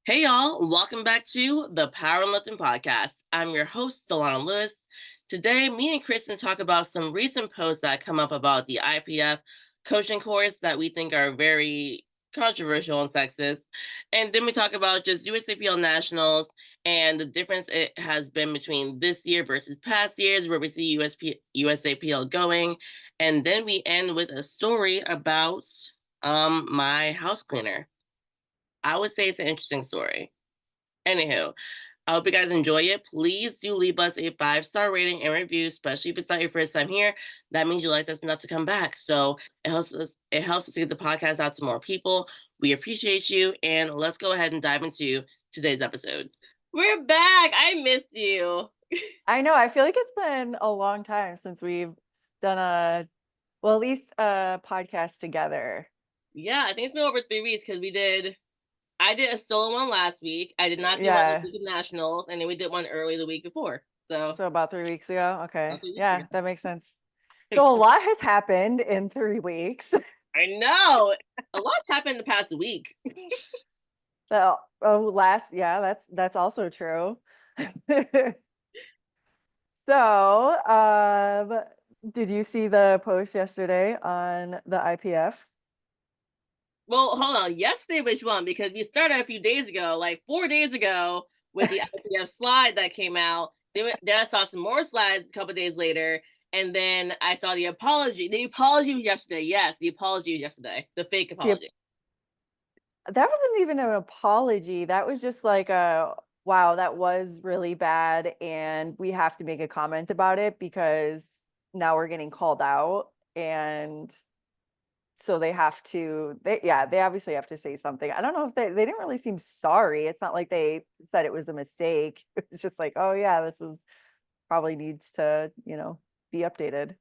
Hey y'all, welcome back to the Power and Lifting Podcast. I'm your host, Delana Lewis. Today, me and Kristen talk about some recent posts that come up about the IPF coaching course that we think are very controversial and sexist. And then we talk about just USAPL Nationals and the difference it has been between this year versus past years, where we see USAPL going. And then we end with a story about my house cleaner. I would say it's an interesting story. Anywho, I hope you guys enjoy it. Please do leave us a 5-star rating and review, especially if it's not your first time here. That means you like us enough to come back. So it helps us to get the podcast out to more people. We appreciate you. And let's go ahead and dive into today's episode. We're back. I missed you. I know. I feel like it's been a long time since we've done at least a podcast together. Yeah, I think it's been over 3 weeks because I did a solo one last week. I did not do one the Yeah. week of nationals, and then we did one early the week before. So So about 3 weeks ago. about Okay. 3 weeks Yeah, ago. that makes sense. So a lot has happened in 3 weeks. I know. A lot's happened in the past week. Yeah, that's also true. So, did you see the post yesterday on the IPF? Well, hold on. Yesterday, which one? Because we started a few days ago, like 4 days ago, with the IPF slide that came out. Then I saw some more slides a couple days later, and then I saw the apology. The apology was yesterday. Yes, the apology was yesterday. The fake The apology. That wasn't even an apology. That was just like a, "Wow, that was really bad, and we have to make a comment about it because now we're getting called out." And so they obviously have to say something. I don't know if they didn't really seem sorry. It's not like they said it was a mistake. It was just like, "Oh yeah, this is probably needs to, be updated."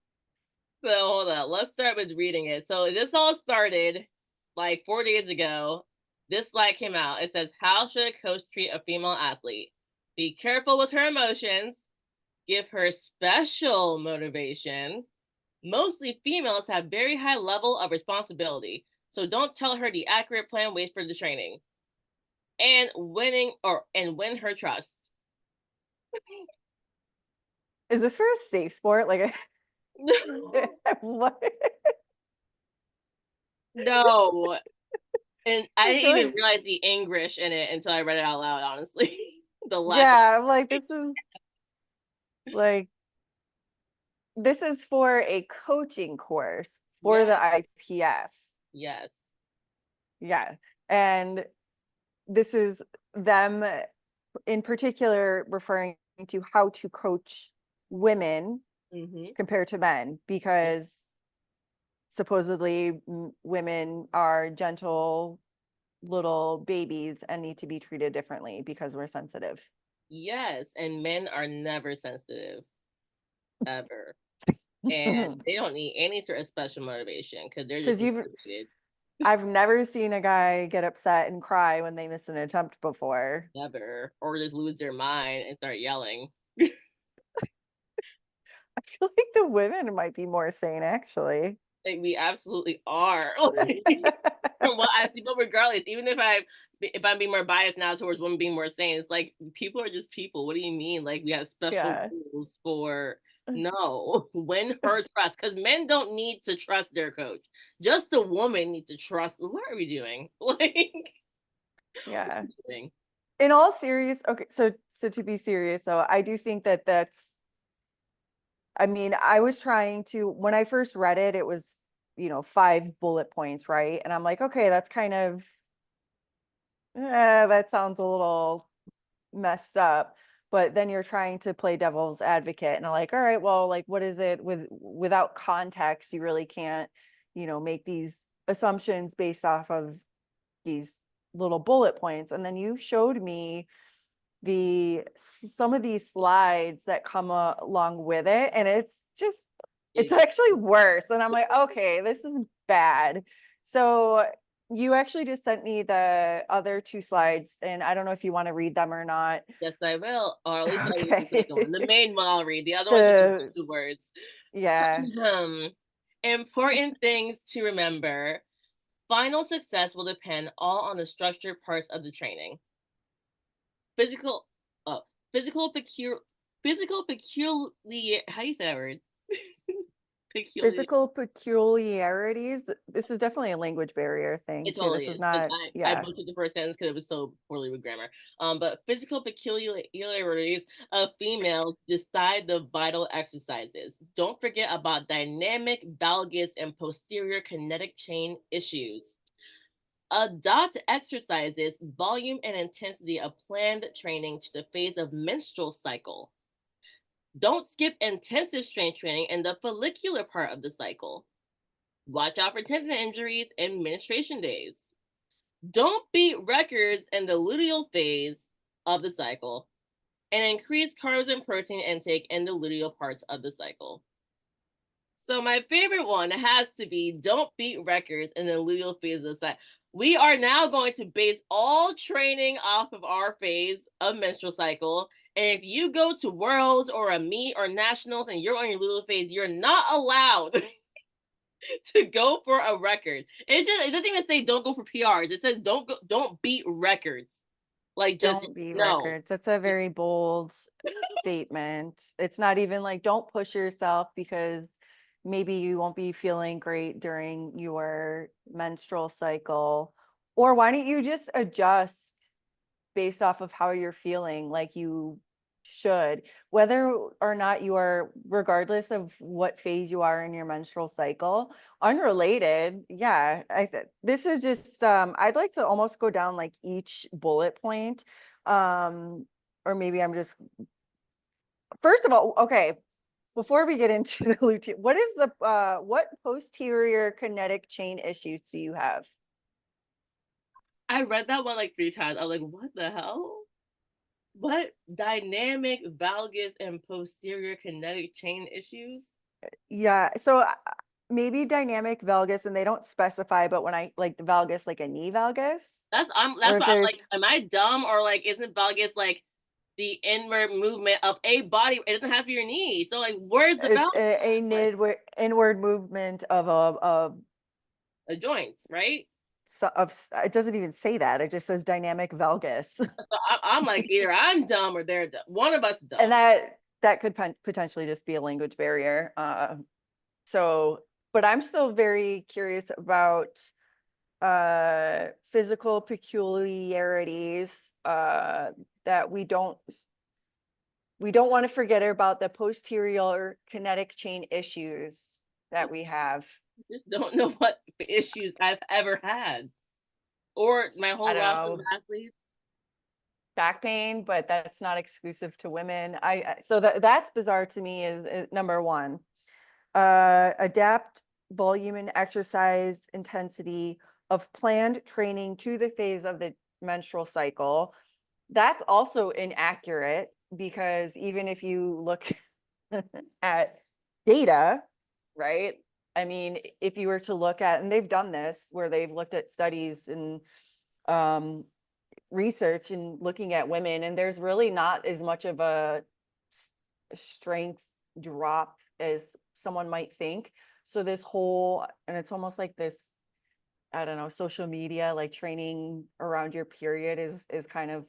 So hold on. Let's start with reading it. So this all started like 4 days ago. This slide came out. It says, "How should a coach treat a female athlete? Be careful with her emotions. Give her special motivation. Mostly females have very high level of responsibility, so don't tell her the accurate plan. Wait for the training and win her trust." Is this for a safe sport? Like, what? No, and I I didn't feel even like, realize the English in it until I read it out loud. Honestly, the lack of yeah, I'm like, like this is for a coaching course for yeah, the IPF. yes, Yeah. And this is them in particular referring to how to coach women mm-hmm. compared to men Yeah. because supposedly women are gentle little babies and need to be treated differently because we're sensitive. Yes, and men are never sensitive ever, and Because they don't need any sort of special motivation because they're just you've motivated. I've never seen a guy get upset and cry when they miss an attempt before. Never, or just lose their mind and start yelling. I feel like the women might be more sane, actually. Like, we absolutely are. Like, from what I see, but regardless, even if I'm being more biased now towards women being more sane, it's like people are just people. What do you mean? Like, we have special Yeah. rules for no win her trust, because men don't need to trust their coach. Just the woman needs to trust. What are we doing? Like, what are Yeah. we doing? In all serious okay, so to be serious though, I do think that that's I mean, I was trying to when I first read it, it was, 5 bullet points, right? And I'm like, "Okay, that's kind of that sounds a little messed up." But then you're trying to play devil's advocate and I'm like, "All right, well, like what is it without context, you really can't, make these assumptions based off of these little bullet points." And then you showed me some of these slides that come along with it, and it's It's actually worse. And I'm like, okay, this is bad. So you actually just sent me the other two slides, and I don't know if you want to read them or not. yes, I will, or at least I'll read the second one. The Okay. main one I'll read. The other one's just a the bunch of words. Yeah. Important things to remember. Final success will depend all on the structured parts of the training. physical, oh, physical pecu physical peculiar how do you say that word? Peculiar. Physical peculiarities. This is definitely a language barrier thing It too. totally This is is, and not, I yeah. butchered the first sentence because it was so poorly with grammar. But physical peculiarities of females decide the vital exercises. Don't forget about dynamic, valgus, and posterior kinetic chain issues. Adopt exercises, volume, and intensity of planned training to the phase of menstrual cycle. Don't skip intensive strength training in the follicular part of the cycle. Watch out for tendon injuries and menstruation days. Don't beat records in the luteal phase of the cycle and increase carbs and protein intake in the luteal parts of the cycle. So my favorite one has to be don't beat records in the luteal phase of the cycle. We are now going to base all training off of our phase of menstrual cycle. And if you go to worlds or a meet or nationals and you're on your luteal phase, you're not allowed to go for a record. It doesn't even say don't go for PRs. It says don't beat records. Like just Don't beat no. records. That's a very bold statement. It's not even like don't push yourself because maybe you won't be feeling great during your menstrual cycle. Or why don't you just adjust based off of how you're feeling like you should, whether or not you are, regardless of what phase you are in your menstrual cycle, unrelated. Yeah, this is just I'd like to almost go down like each bullet point, um or maybe I'm just, first of all, okay, before we get into the luteal, what is the what posterior kinetic chain issues do you have? I read that one like 3 times. I was like, what the hell? What dynamic valgus and posterior kinetic chain issues? Yeah, so maybe dynamic valgus, and they don't specify, but when I like the valgus, like a knee valgus, or That's if what I'm there's like, am I dumb or like isn't valgus like the inward movement of a body? It doesn't have your knee. So like where's the it's valgus? a inward movement of The joints, right? it doesn't even say that. It just says dynamic valgus. So I'm like either I'm dumb or they're dumb. One of us is And dumb. that could potentially just be a language barrier. So, but I'm still very curious about physical peculiarities that we don't want to forget about the posterior kinetic chain issues that we have. Just don't know what issues I've ever had or my I whole don't roster of know, athletes. back pain, but that's not exclusive to women. So that's bizarre to me is number one. Adapt volume and exercise intensity of planned training to the phase of the menstrual cycle. That's also inaccurate because even if you look at data, right? I mean, if you were to look at, and they've done this where they've looked at studies and um, research and looking at women, and there's really not as much of a strength drop as someone might think. So this whole, and it's almost like this, I don't know, social media, like training around your period is kind of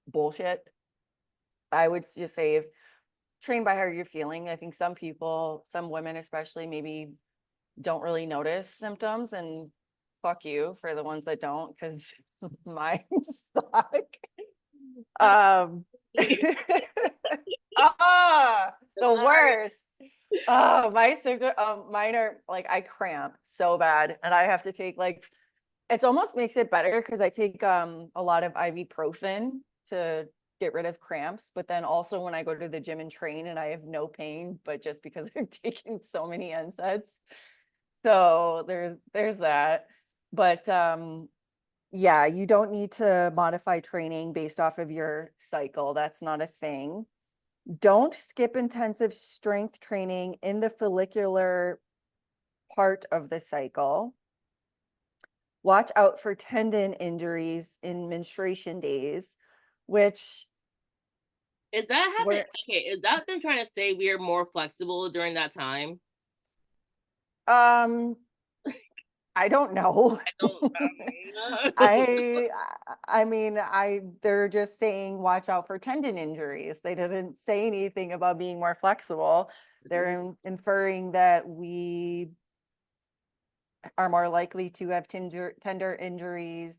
bullshit. I would just say if train by how you're feeling. I think some people, some women especially, maybe don't really notice symptoms, and fuck you for the ones that don't, because mine suck. Uh, Um, ah, the sorry. worst. Oh, my symptom, mine are like I cramp so bad, and I have to take like, it almost makes it better because I take a lot of ibuprofen to get rid of cramps. But then also when I go to the gym and train and I have no pain, but just because I've taken so many NSAIDs. So there's that. But yeah, you don't need to modify training based off of your cycle. That's not a thing. Don't skip intensive strength training in the follicular part of the cycle. Watch out for tendon injuries in menstruation days, which Is that happening? were Okay, is that them trying to say we are more flexible during that time? um I don't know. I don't I I mean, they're just saying watch out for tendon injuries. They didn't say anything about being more flexible. They're inferring that we are more likely to have tendon injuries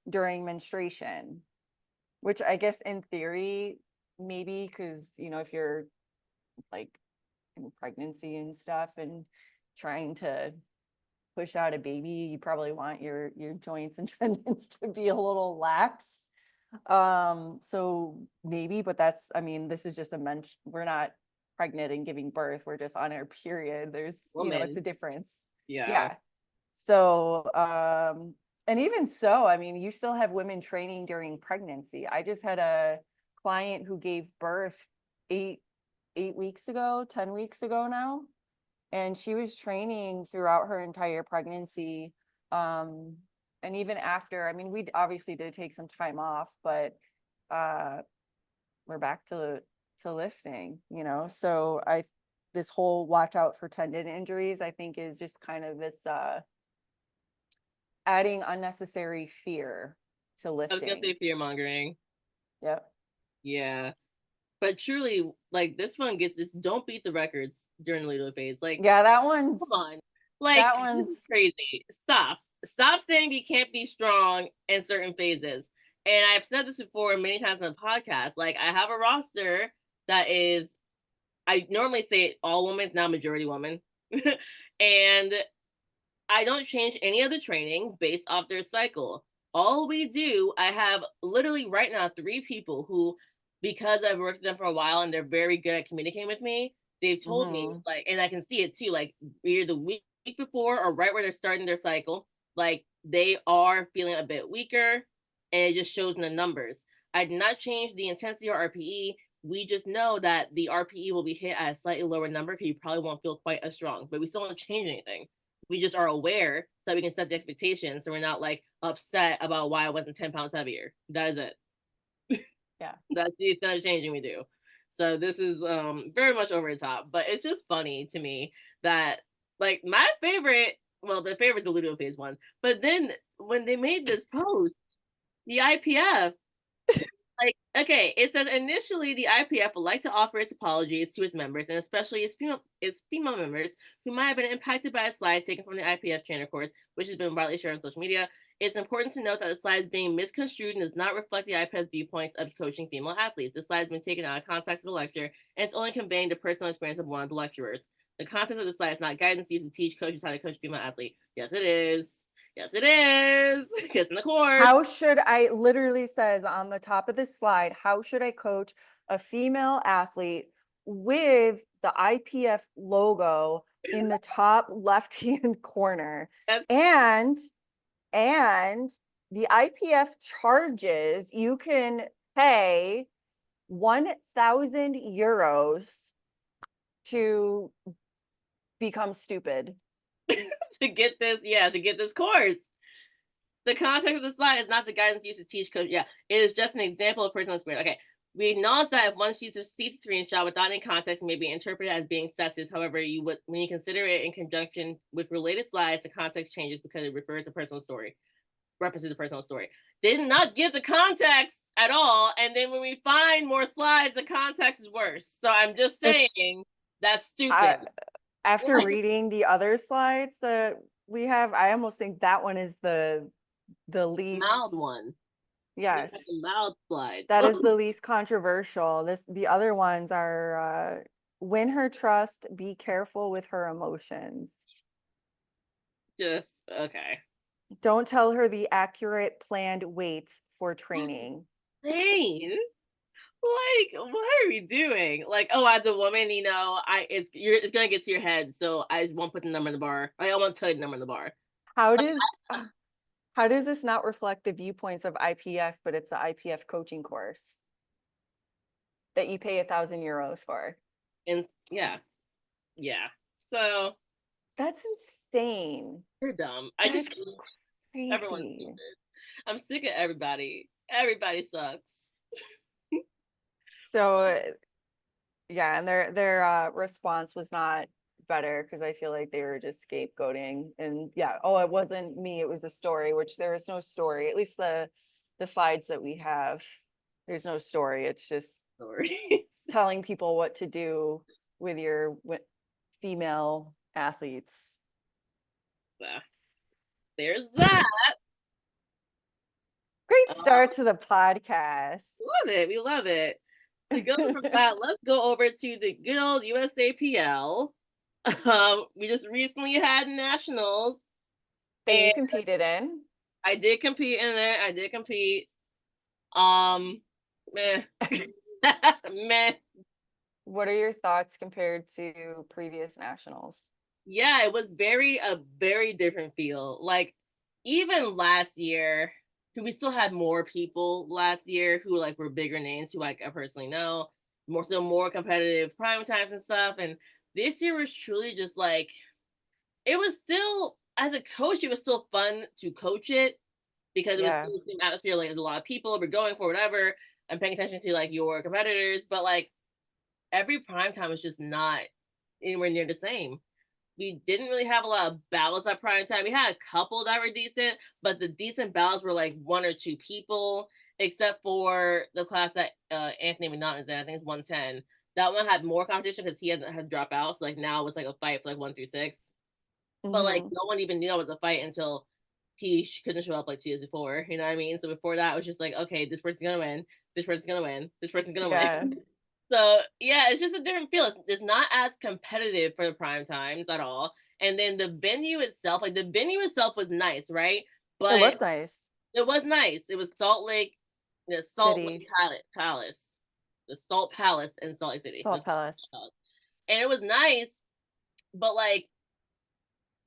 during menstruation, which I guess in theory, maybe because, if you're like in pregnancy and stuff and trying to push out a baby, you probably want your joints and tendons to be a little lax. So maybe, but this is just we're not pregnant and giving birth. We're just on our period. It's a woman. difference. Yeah. Yeah. So, and even so, you still have women training during pregnancy. I just had a client who gave birth eight 8 weeks ago, 10 weeks ago now, and she was training throughout her entire pregnancy. Um, and even after, we obviously did take some time off, but uh, we're back to lifting, So this whole watch out for tendon injuries, I think, is just kind of this adding unnecessary fear to I was gonna lifting. say fear mongering. Yep. Yeah. But truly, like this one gets this don't beat the records during the legal phase. Like, Yeah, come on. Like, that this one's is crazy. Stop. Stop saying you can't be strong in certain phases. And I've said this before many times on the podcast. Like, I have a roster that is, I normally say all women, now majority woman. And I don't change any of the training based off their cycle. All we do, I have literally right now 3 people who, because I've worked with them for a while and they're very good at communicating with me, they've told me, mhm. like, and I can see it too, like either the week before or right where they're starting their cycle, like they are feeling a bit weaker, and it just shows in the numbers. I did not change the intensity or RPE. We just know that the RPE will be hit at a slightly lower number because you probably won't feel quite as strong, but we still don't change anything. We just are aware so that we can set the expectations so we're not like upset about why I wasn't 10 pounds heavier. That is it. Yeah. That's the extent of changing we do. So this is very much over the top, but it's just funny to me that like my favorite, well, the favorite the Ludo phase one, but then when they made this post, the IPF, like, okay, it says initially the IPF would like to offer its apologies to its members, and especially its female members who might have been impacted by a slide taken from the IPF trainer course, which has been widely shared on social media. It's important to note that the slide is being misconstrued and does not reflect the IPF's viewpoints of coaching female athletes. The slide has been taken out of context of the lecture, and it's only conveying the personal experience of one of the lecturers. The content of the slide is not guidance used to teach coaches how to coach female athletes. Yes, it is. Yes, it is. Because in the course, How should I literally says on the top of this slide, how should I coach a female athlete with the IPF logo in the top left-hand corner? that's And and the IPF charges, you can pay 1,000 euros to become stupid. to get this, yeah, to get this course. The context of the slide is not the guidance used to teach coach. Yeah, it is just an example of personal experience. Okay. We acknowledge that if one sees a screenshot without any context, it may be interpreted as being sexist. However, when you consider it in conjunction with related slides, the context changes because it refers to personal story, references a personal story. They did not give the context at all, and then when we find more slides, the context is worse. So I'm just It's saying that's I, stupid. after reading the other slides that we have, I almost think that one is the Mild least, one. We yes, got the mild slide. that is the least controversial. The other ones are win her trust, be careful with her emotions. Just okay. Don't tell her the accurate planned weights for training. Insane. Like, what are we doing? Like, oh, as a woman, it's gonna get to your head, so I won't put the number in the bar. I won't tell you the number in the bar. How Like, does how does this not reflect the viewpoints of IPF, but it's the IPF coaching course that you pay 1,000 euros for? and yeah, yeah. So That's insane. you're dumb. I just That's everyone's crazy. stupid. I'm sick of everybody. Everybody sucks. So yeah, and their response was not better because I feel like they were just scapegoating. And yeah, oh, it wasn't me, it was the story, which there is no story. At least the slides that we have, there's no story. It's just Stories. telling people what to do with your female athletes. So, there's that. Great Uh, start to the podcast. love it. We love it. To go from that, let's go over to the good old USAPL. We just recently had nationals, That you and competed in. I did compete in it. I did compete. Um, meh, meh. What are your thoughts compared to previous nationals? Yeah, it was a very different feel. Like even last year, 'cause we still had more people last year who like were bigger names who like I personally know, more competitive prime times and stuff. And this year was truly just like it was still as a coach, it was still fun to coach it because it was Yeah. still the same atmosphere. Like there's a lot of people we're going for whatever and paying attention to like your competitors, but like every prime time was just not anywhere near the same. We didn't really have a lot of battles at prime time. We had a couple that were decent, but the decent battles were like one or two people, except for the class that Anthony McNaughton is in. I think it's 110. That one had more competition because he had dropped out. So like now it was like a fight for like 1 through 6. But like Hmm. no one even knew it was a fight until couldn't show up like 2 years before. You know what I mean? So before that, it was just like, okay, this person's gonna win. This person's gonna win. This person's gonna Yeah. win. So yeah, it's just a different feel. It's not as competitive for the prime times at all. And then the venue itself, like the venue itself was nice, right? It But looked nice. it was nice. It was Salt City, Lake Palace, the Salt Palace in Salt Lake City. Salt Palace. And it was nice, but like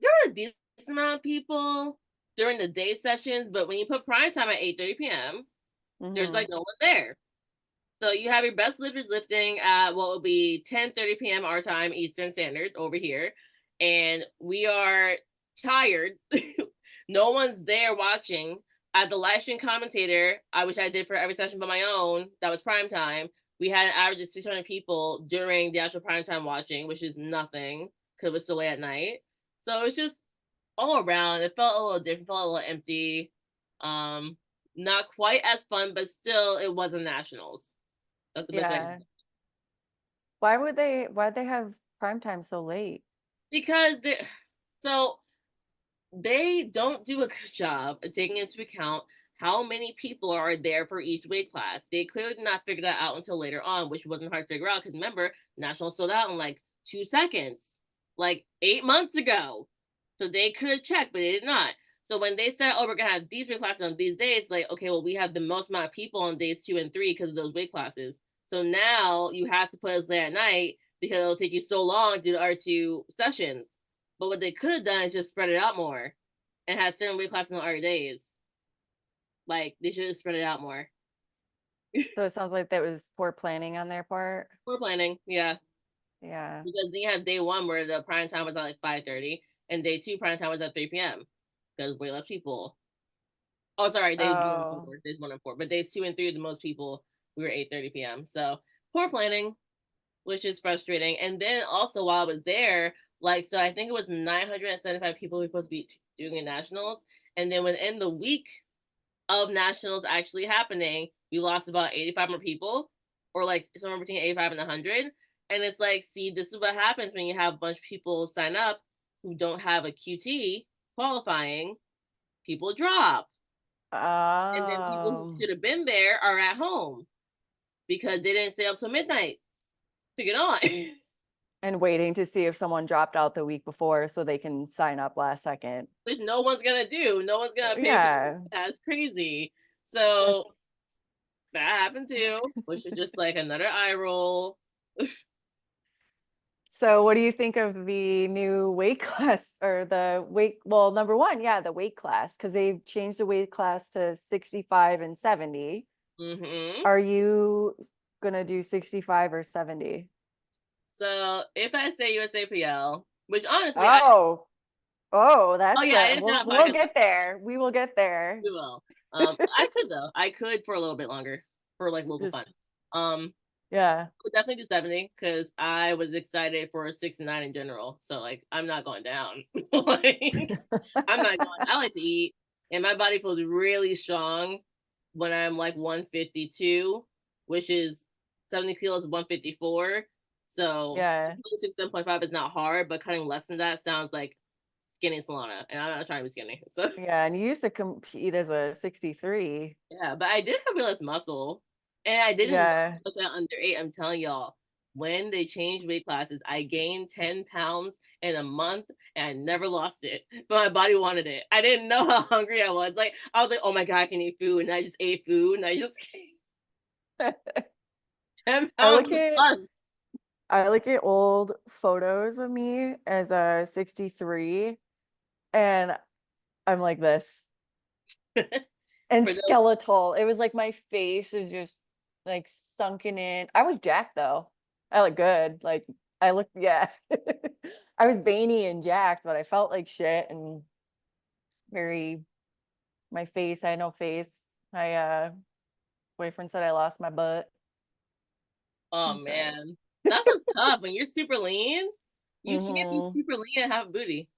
there were a decent amount of people during the day sessions. But when you put prime time at 8:30 p.m., there's Hmm. like no one there. So you have your best lifters lifting at what will be 10:30 p.m. our time, Eastern Standard over here. And we are tired. No one's there watching. As the live stream commentator, which I did for every session but my own, that was prime time. We had an average of 600 people during the actual prime time watching, which is nothing because it was still late at night. So it's just all around. It felt a little different, felt a little empty. Um, Not quite as fun, but still, it wasn't nationals. That's the best way I can Yeah. say. Why'd they have prime time so late? Because so they don't do a good job of taking into account how many people are there for each weight class. They clearly did not figure that out until later on, which wasn't hard to figure out because remember, nationals sold out in like 2 seconds, like 8 months ago. So they could have checked, but they did not. So when they said, "Oh, we're gonna have these weight classes on these days," like, okay, well, we have the most amount of people on days 2 and 3 because of those weight classes. So now you have to put us there at night because it'll take you so long to do the R2 sessions. But what they could have done is just spread it out more and had certain weight classes on other days. Like they should have spread it out more. So it sounds like that was poor planning on their part. We're planning, yeah, Yeah. because then you have day one where the prime time was at like 5:30, and day two prime time was at 3 p.m. because way less people. Oh, sorry, days one and Oh, four, days 1 and 4, but days 2 and 3, the most people we were 8:30 p.m. So poor planning, which is frustrating. And then also while I was there, like so, I think it was 975 people who were supposed to be doing the nationals, and then within the week of nationals actually happening, we lost about 85 more people, or like somewhere between 85 and 100. And it's like, see, this is what happens when you have a bunch of people sign up who don't have a QT qualifying, people drop. And then people who um, should have been there are at home because they didn't stay up till midnight to get on. and waiting to see if someone dropped out the week before so they can sign up last second. Which no one's gonna do. No one's gonna pay for Yeah, that. That's crazy. that's So that happened too, which is just like another eye roll. so what do you think of the new weight class or the weight, well, number one, yeah, the weight class, because they've changed the weight class to 65 and 70. Hmm. Are you gonna do 65 or 70? So if I say USAPL, which honestly I Oh, oh, oh that's yeah, a it's not a we'll podcast. get there. We will get there. We will. I could though. I could for a little bit longer for like local fun. Just Um, Yeah. Would definitely do 70 because I was excited for 69 in general. So like I'm not going down. Like I'm not going. I like to eat, and my body feels really strong when I'm like 152, which is 70 kilos, 154. So Yeah. 27.5 is not hard, but cutting less than that sounds like skinny Solana, and I'm not trying to be skinny. So Yeah, and you used to compete as a 63. yeah, but I did have less muscle, and I didn't know Yeah. until I under eight. I'm telling y'all, when they changed weight classes, I gained 10 pounds in a month, and I never lost it. But my body wanted it. I didn't know how hungry I was. Like I was like, oh my god, I can eat food, and I just ate food, and I just gained ten I pounds look in at a month. I look at old photos of me as a 63 and I'm like this and For those, skeletal. It was like my face is just like sunken in. I was jacked though. I look good. Like I look, yeah. I was veiny and jacked, but I felt like shit and very my face. I had no face. My boyfriend said I lost my butt. oh That's right. man, that's what's tough when you're super lean. You can't be Hmm. super lean and have a booty.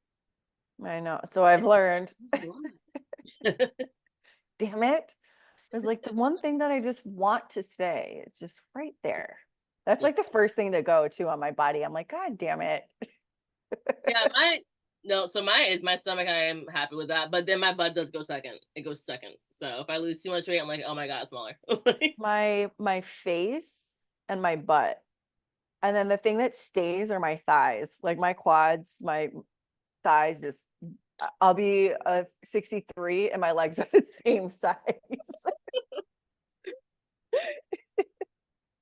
I know. So I've learned. It's a lot. Damn it. It's like the one thing that I just want to say. It's just right there. That's Yeah. like the first thing to go to on my body. I'm like, God damn it. Yeah, my no, so mine is my stomach. I am happy with that, but then my butt does go second. It goes second. So if I lose too much weight, I'm like, oh my god, it's smaller. My face and my butt. And then the thing that stays are my thighs. Like my quads, my thighs just I'll be a 63 and my legs are the same size.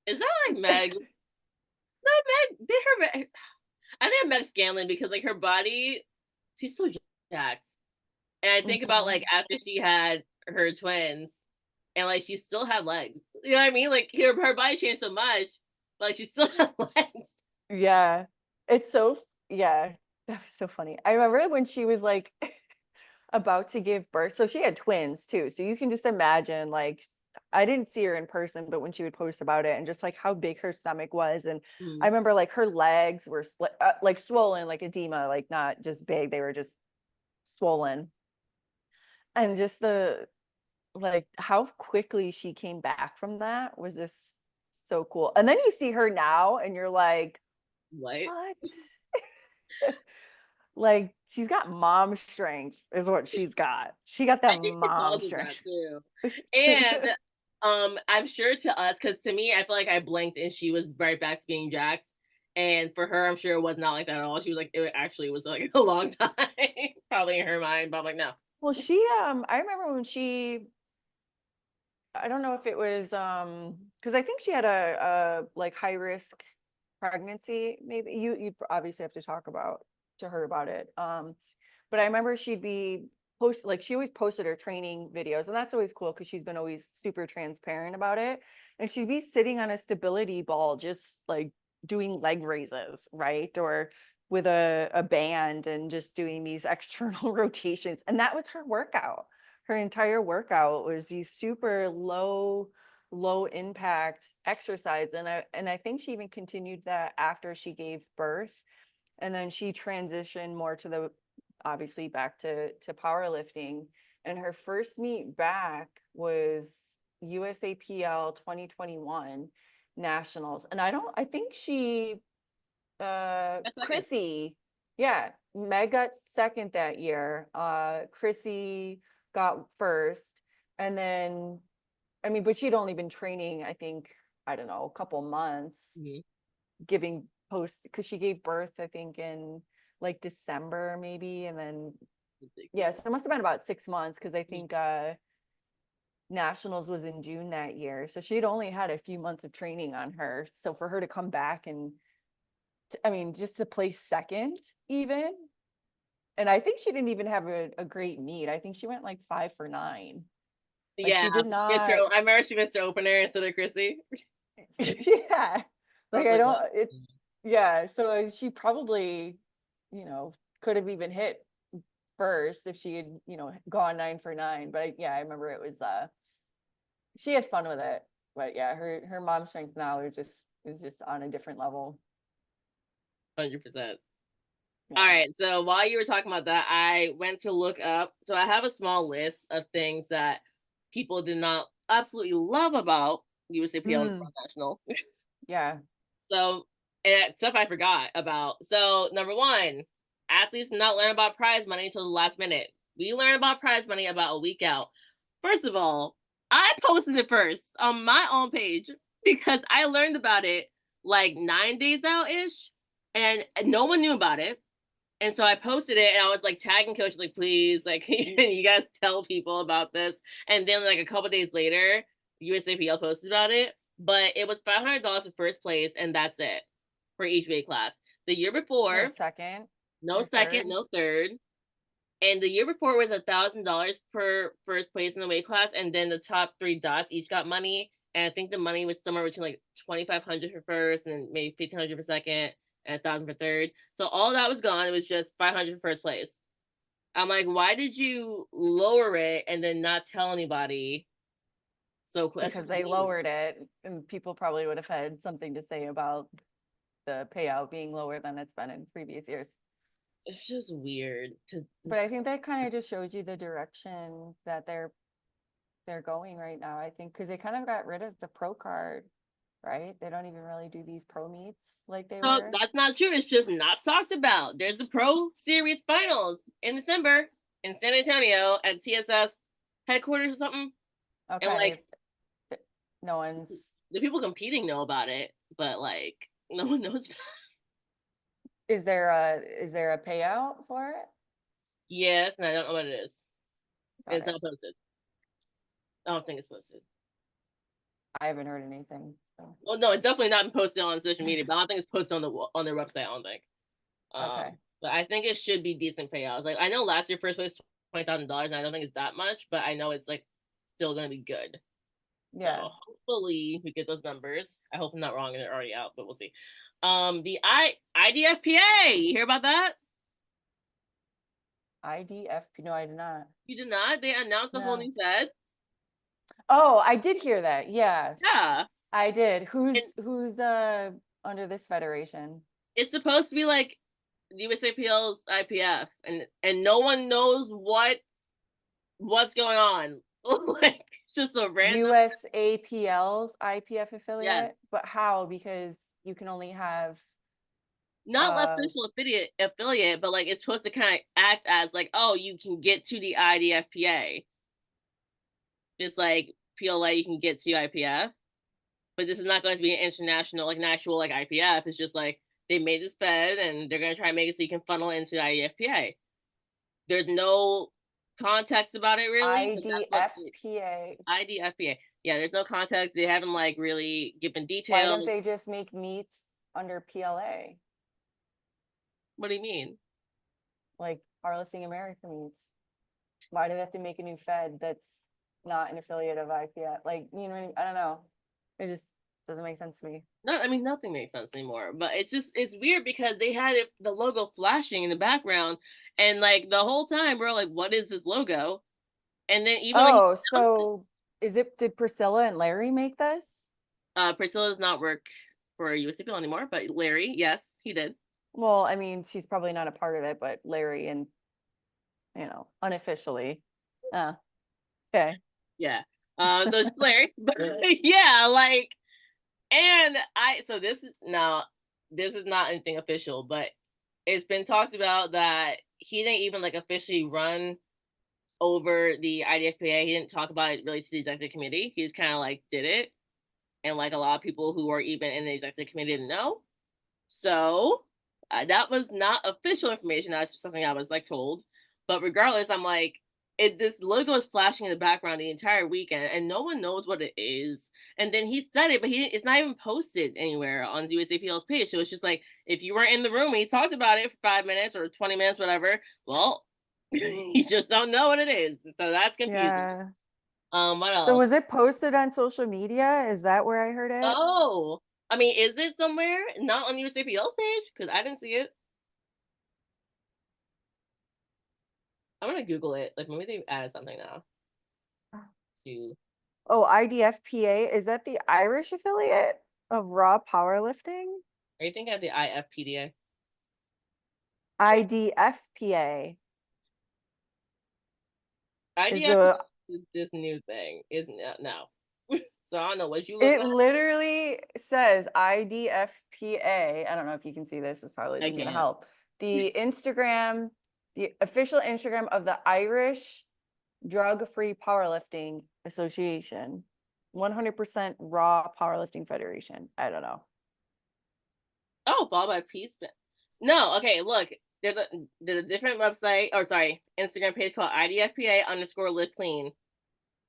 Is that like Meg? No, Meg. I think Meg Scanlon because like her body, she's so jacked. And I think about like Mhm. after she had her twins, and like she still had legs. You know what I mean? Like her body changed so much, but like she still had legs. Yeah. It's so yeah, that was so funny. I remember when she was like about to give birth. So she had twins too. So you can just imagine like I didn't see her in person, but when she would post about it and just like how big her stomach was. And I Mm, remember like her legs were split, like swollen, like edema, like not just big, they were just swollen. And just the like how quickly she came back from that was just so cool. And then you see her now and you're like, what? what? Like she's got mom strength is what she's got. She got I that think she mom calls it strength. that too. And I'm sure to us, because to me, I feel like I blinked and she was right back to being jacked. And for her, I'm sure it was not like that at all. She was like, it actually was like a long time, probably in her mind. But I'm like, no. Well, I remember when she I don't know if it was because I think she had a like high risk pregnancy. Maybe you obviously have to talk about to her about it. But I remember she'd be post like she always posted her training videos, and that's always cool because she's been always super transparent about it. And she'd be sitting on a stability ball, just like doing leg raises, right? Or with a band and just doing these external rotations. And that was her workout. Her entire workout was these super low impact exercise. And I think she even continued that after she gave birth. And then she transitioned more to the obviously back to powerlifting. And her first meet back was USAPL 2021 nationals. And I think she A second. Chrissy, yeah, Meg got second that year. Chrissy got first. And then I mean, but she'd only been training, I think, I don't know, a couple months Mhm. giving post because she gave birth, I think, in like December maybe. And then yeah, so it must have been about 6 months because I think nationals was in June that year. So she'd only had a few months of training on her. So for her to come back and I mean, just to place second even. And I think she didn't even have a great meet. I think she went like 5 for 9. Like Yeah, she did Mr. not, I remember she missed her opener instead of Chrissy. yeah. I Like was I like, don't what? it yeah, so she probably, could have even hit first if she had, gone 9 for 9. But yeah, I remember it was she had fun with it. But yeah, her mom strength now is just on a different level. 100%. All Yeah. right. So while you were talking about that, I went to look up. So I have a small list of things that people did not absolutely love about USAPL and Mm, Nationals. yeah. So, and stuff I forgot about. So, number one, athletes not learn about prize money until the last minute. We learn about prize money about a week out. First of all, I posted it first on my own page because I learned about it like 9 days out ish, and no one knew about it. And so I posted it and I was like tagging coach, like, please, like, you guys tell people about this. And then, like, a couple days later, USAPL posted about it, but it was $500 for first place, and that's it for each weight class. The year No before, second no or second, third. no third. And the year before was $1,000 per first place in the weight class, and then the top three dots each got money. And I think the money was somewhere between like 2,500 for first, and maybe 1,500 for second, and 1,000 for third. So all that was gone. It was just 500 for first place. I'm like, why did you lower it and then not tell anybody? So that's Because just they mean. lowered it, and people probably would have had something to say about the payout being lower than it's been in previous years. It's just weird to. But I think that kind of just shows you the direction that they're going right now. I think because they kind of got rid of the pro card, right? They don't even really do these pro meets like they So were. that's not true. It's just not talked about. There's the Pro Series Finals in December in San Antonio at TSS headquarters or something. And Okay, like no one's. the people competing know about it, but like no one knows. Is there a payout for it? Yes, and I don't know what it is. Got It's it. not posted. I don't think it's posted. I haven't heard anything. So. Well, no, it's definitely not posted on social media, but I don't think it's posted on their website. I don't think. Okay. But I think it should be decent payouts. Like I know last year first place $20,000, and I don't think it's that much, but I know it's like still gonna be good. So Yeah. hopefully we get those numbers. I hope I'm not wrong and they're already out, but we'll see. The IDFPA, you hear about that? IDFP. No, I did not. You did not? They announced a whole No. new Fed. Oh, I did hear that. Yes, Yeah. I did. And Who's under this federation? it's supposed to be like USAPL's IPF, and no one knows what's going on. Like just a random. USAPL's IPF Yes. affiliate, but how? Because you can only have Not uh official affiliate, but like it's supposed to kind of act as like, oh, you can get to the IDFPA. Just like PLA, you can get to IPF, but this is not going to be an international, like an actual like IPF. It's just like they made this Fed, and they're going to try and make it so you can funnel into the IDFPA. There's no context about it really, but that's what the IDFPA. IDFPA. Yeah, there's no context. They haven't like really given Why don't details. they just make meets under PLA, What do you mean? like Powerlifting America meets? Why do they have to make a new Fed that's not an affiliate of IPF? Like, you know what I mean? I don't know. It just doesn't make sense to me. Not, I mean, nothing makes sense anymore. But it's weird because they had it the logo flashing in the background, and like the whole time we're like, what is this logo? And then even when he Oh, announced it, so did Priscilla and Larry make this? Priscilla does not work for USAPL anymore, but Larry, yes, he did. Well, I mean, she's probably not a part of it, but Larry and, unofficially. Uh, okay. Yeah. So it's Larry, but yeah, like, and so this is now, this is not anything official, but it's been talked about that he didn't even like officially run over the IDFPA. He didn't talk about it really to the executive committee. He just kind of like did it, and like a lot of people who are even in the executive committee didn't know. So that was not official information. That's just something I was like told. But regardless, I'm like, this logo is flashing in the background the entire weekend, and no one knows what it is. And then he said it, but it's not even posted anywhere on USAPL's page. So it's just like if you were in the room and he talked about it for 5 minutes or 20 minutes, whatever. Well, you just don't know what it is. So that's confusing. Yeah. What So else? was it posted on social media? Is that where I heard it? Oh, I mean, is it somewhere? Not on the USAPL's page? Because I didn't see it. I'm gonna Google it. Like maybe they added something now. To Oh, IDFPA, is that the Irish affiliate of Raw Powerlifting? Are you thinking of the IFPDA? IDFPA is IDF the is this new thing, isn't it? No. So I don't know what you looking it at. literally says IDFPA. I don't know if you can see this, this probably I isn't gonna can't. help. The Instagram, the official Instagram of the Irish Drug-Free Powerlifting Association. 100% Raw Powerlifting Federation. I don't know. Oh, followed by peace. No, okay, look. There's a different website, or sorry, Instagram page called IDFPA underscore live clean.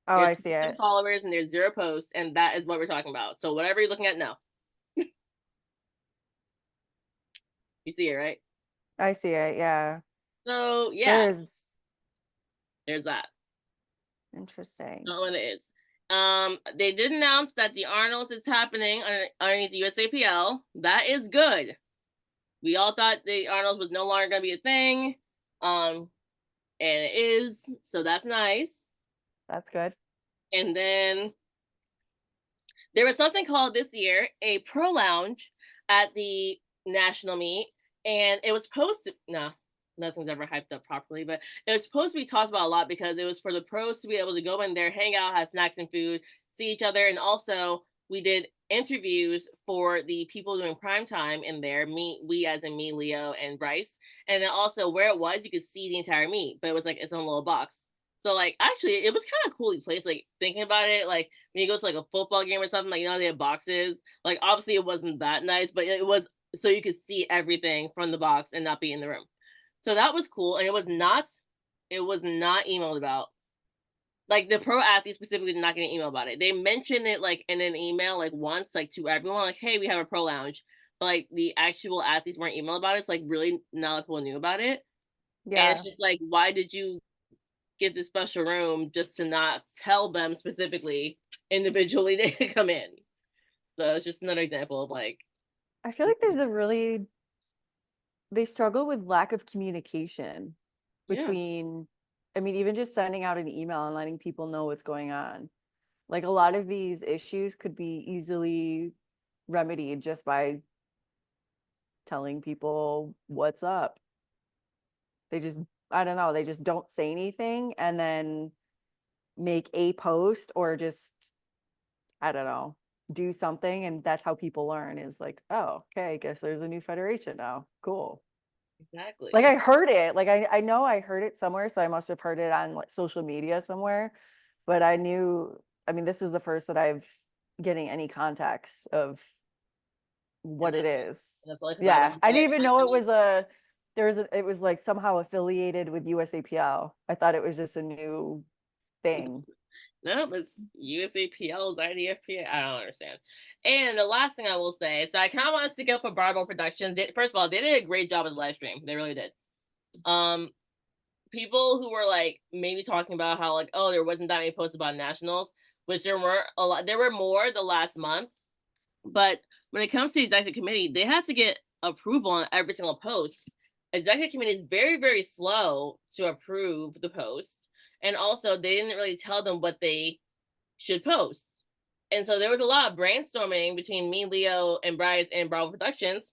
Oh, There's I see 10 it. followers and there's 0 posts, and that is what we're talking about. So whatever you're looking at, no. You see it, right? I see it. Yeah. So yeah, There's there's that. interesting. Not what it is. They did announce that the Arnold's is happening underneath the USAPL. That is good. We all thought the Arnold's was no longer going to be a thing, and it is. So that's nice. That's good. And then there was something called this year a pro lounge at the national meet, and it was supposed to no, nothing's ever hyped up properly, but it was supposed to be talked about a lot because it was for the pros to be able to go in there, hang out, have snacks and food, see each other, and also we did interviews for the people doing prime time in there. We as in me, Leo, and Bryce, and then also where it was, you could see the entire meet, but it was like its own little box. So like actually, it was kind of coolly placed. Like thinking about it, like when you go to like a football game or something, like they have boxes. Like obviously it wasn't that nice, but it was so you could see everything from the box and not be in the room. So that was cool, and it was not emailed about. Like the pro athletes specifically did not get an email about it. They mentioned it like in an email like once, like to everyone, like, hey, we have a pro lounge. But like the actual athletes weren't emailed about it. It's like really not a lot of people knew about it. And it's Yeah. just like, why did you get this special room just to not tell them specifically individually they could come in? So it's just another example of like, I feel like there's a really they struggle with lack of communication yeah, between, I mean, even just sending out an email and letting people know what's going on. Like a lot of these issues could be easily remedied just by telling people what's up. They just, I don't know, they just don't say anything and then make a post or just, I don't know, do something. And that's how people learn is like, oh, okay, I guess there's a new federation now. Cool. Like exactly. I heard it, like I know I heard it somewhere, so I must have heard it on like social media somewhere, but I knew, I mean, this is the first that I've getting any context of And what it is. that's all because Yeah, I I didn't even know it actually was a there's a it was like somehow affiliated with USAPL. I thought it was just a new thing. no, it's USAPL's IDFPA. I don't understand. And the last thing I will say is I kind of want to stick up for Barbell Productions. First of all, they did a great job with the live stream. They really did. Um, People who were like maybe talking about how like oh there wasn't that many posts about nationals, which there were a lot. There were more the last month, but when it comes to the executive committee, they have to get approval on every single post. Executive committee is very, very slow to approve the post. And also, they didn't really tell them what they should post. And so there was a lot of brainstorming between me, Leo, and Bryce and Bravo Productions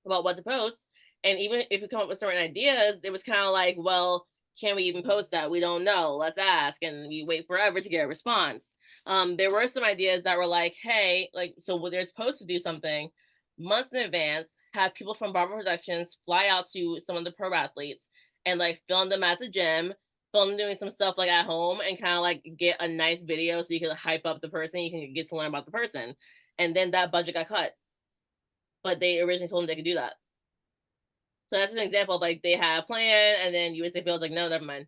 about what to post. And even if we come up with certain ideas, it was kind of like, well, can we even post that? We don't know. Let's ask. And we wait forever to get a response. There were some ideas that were like, hey, like, so when they're supposed to do something months in advance, have people from Barber Productions fly out to some of the pro athletes and like film them at the gym, film them doing some stuff like at home and kind of like get a nice video so you can hype up the person, you can get to learn about the person. And then that budget got cut. But they originally told them they could do that. So that's an example of like they had a plan and then USAPL was like, no, never mind.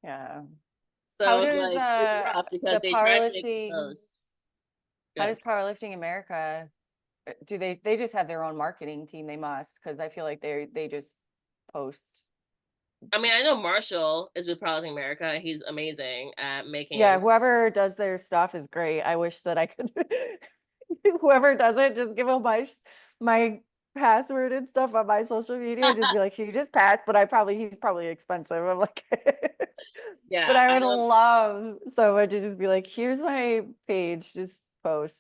Yeah. How So it's does like it's rough because the they tried to make the powerlifting post. how Good. does Powerlifting America do they just have their own marketing team? They must, because I feel like they just post. I mean, I know Marshall is with Prouding America. He's amazing at Yeah, making. whoever does their stuff is great. I wish that I could whoever does it, just give them my password and stuff on my social media, just be like, "Can you just pass?" But he's probably expensive. I'm like, but Yeah, I would love someone to just be like, "Here's my page, just post."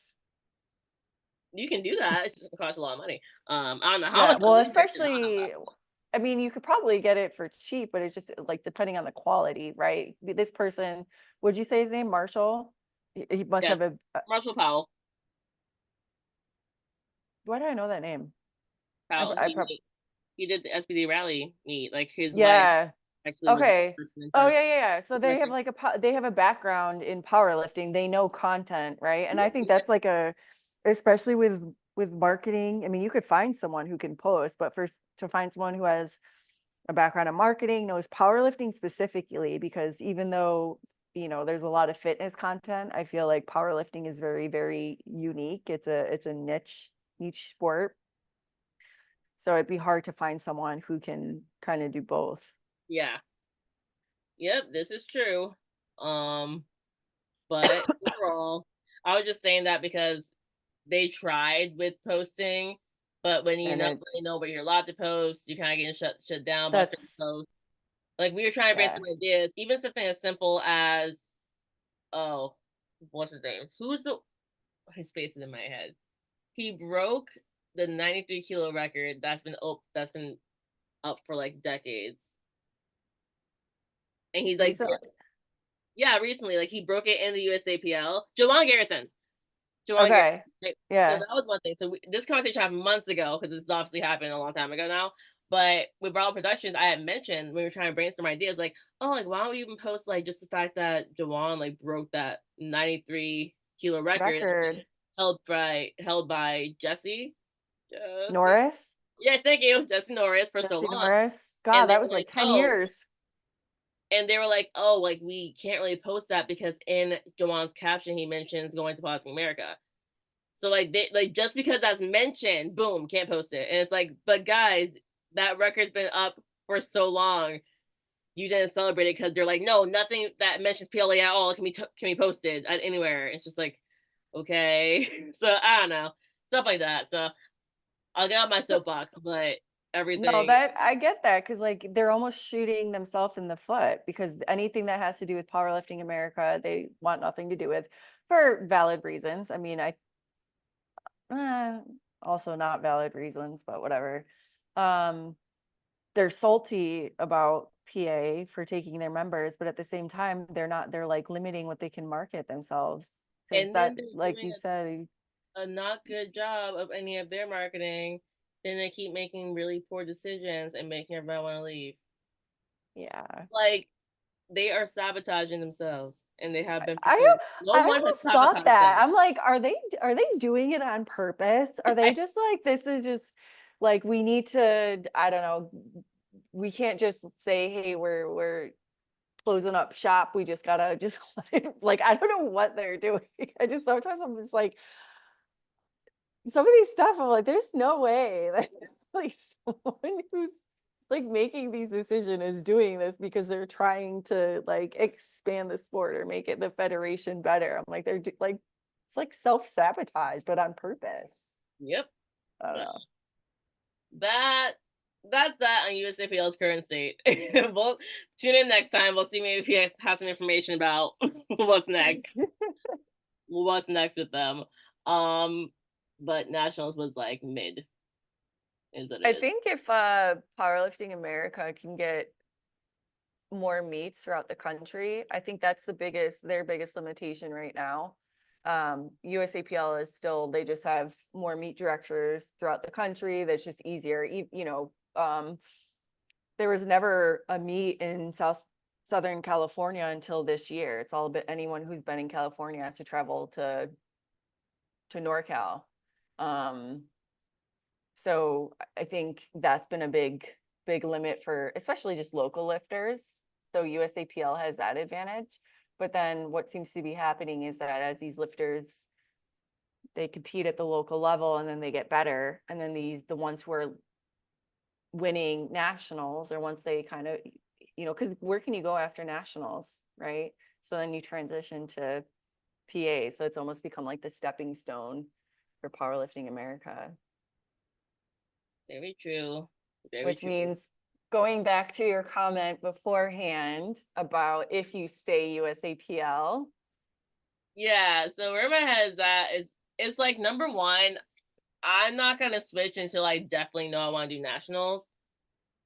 you can do that. It's just gonna cost a lot of money. I don't know how Yeah, much, but well, at least there's not how especially, much. I mean, you could probably get it for cheap, but it's just like depending on the quality, right? This person, would you say his name, Marshall? He must Yes, have a. Marshall Powell. Why do I know that name? Powell. I probably. He did the SPD rally meet. Like his wife Yeah. actually was the Okay. person in Oh charge yeah, yeah, yeah. So of the they have record. like they have a background in powerlifting. They know content, right? And I think that's like a, especially with marketing. I mean, you could find someone who can post, but first to find someone who has a background in marketing, knows powerlifting specifically, because even though, there's a lot of fitness content, I feel like powerlifting is very, very unique. It's a niche sport. So it'd be hard to find someone who can kind of do both. Yeah. Yep, this is true. Um, but overall, I was just saying that because they tried with posting, but when you And not it really know what you're allowed to post, you kind of getting shut down by certain that's posts. Like we were trying to bring yeah. some ideas, even something as simple as oh, what's his name? Who's the his face is in my head. He broke the 93 kilo record that's been up for like decades, and he's like Recently. yeah, recently, like he broke it in the USAPL. Jawan Garrison. Jawan Garrison. Okay. Like, so Yeah. that was one thing. So this conversation happened months ago because this obviously happened a long time ago now. But with Bravo Productions, I had mentioned when we were trying to brainstorm ideas, like, oh, like why don't we even post like just the fact that Jawan like broke that 93 kilo record Record. held by Jesse. Norris. Yes, thank you, Jesse Norris for so Jesse long. Norris. God, And they that were was like like, 10 oh, years. oh, like we can't really post that because in Jawan's caption he mentions going to Plastic America. So like they like just because that's mentioned, boom, can't post it. And it's like, but guys, that record's been up for so long. You didn't celebrate it because they're like, no, nothing that mentions PLA at all can be posted at anywhere. It's just like, okay. So I don't know. Stuff like that. So I'll get off my So, soapbox, but no, everything that I get that, because like they're almost shooting themselves in the foot, because anything that has to do with powerlifting America, they want nothing to do with, for valid reasons. I mean, eh, also not valid reasons, but whatever. Um, they're salty about PA for taking their members, but at the same time, they're like limiting what they can market themselves. Because and then that, they're like doing you said, a not good job of any of their marketing, then they keep making really poor decisions and making everyone want to leave. yeah. Like they are sabotaging themselves, and they have been for I years. No I one has almost thought sabotaged that. them. I'm like, are they doing it on purpose? Are they just like, this is just like, we need to, I don't know, we can't just say, hey, we're closing up shop. We just gotta just like, I don't know what they're doing. I just sometimes I'm just like, some of these stuff, I'm like, there's no way that like someone who's like making these decisions is doing this because they're trying to like expand the sport or make it the federation better. I'm like, like, it's like self-sabotage, but on purpose. Yep. I don't So know. that that's that on USAPL's current state. We'll tune in next time. We'll see maybe if he has some information about what's next. What's next with them? Um, but nationals was like mid is what it I is. think if powerlifting America can get more meets throughout the country. I think that's their biggest limitation right now. USAPL is still, they just have more meet directors throughout the country. That's just easier. There was never a meet in Southern California until this year. It's all about, anyone who's been in California has to travel to NorCal. Um, so I think that's been a big limit for especially just local lifters. So USAPL has that advantage. But then what seems to be happening is that as these lifters, they compete at the local level and then they get better. And then the ones who are winning nationals, or once they kind of, because where can you go after nationals, right? So then you transition to PA. So it's almost become like the stepping stone for powerlifting America. Very true. Very which true. means going back to your comment beforehand about if you stay USAPL. Yeah. So where my head's at is it's like number one, I'm not gonna switch until I definitely know I want to do nationals.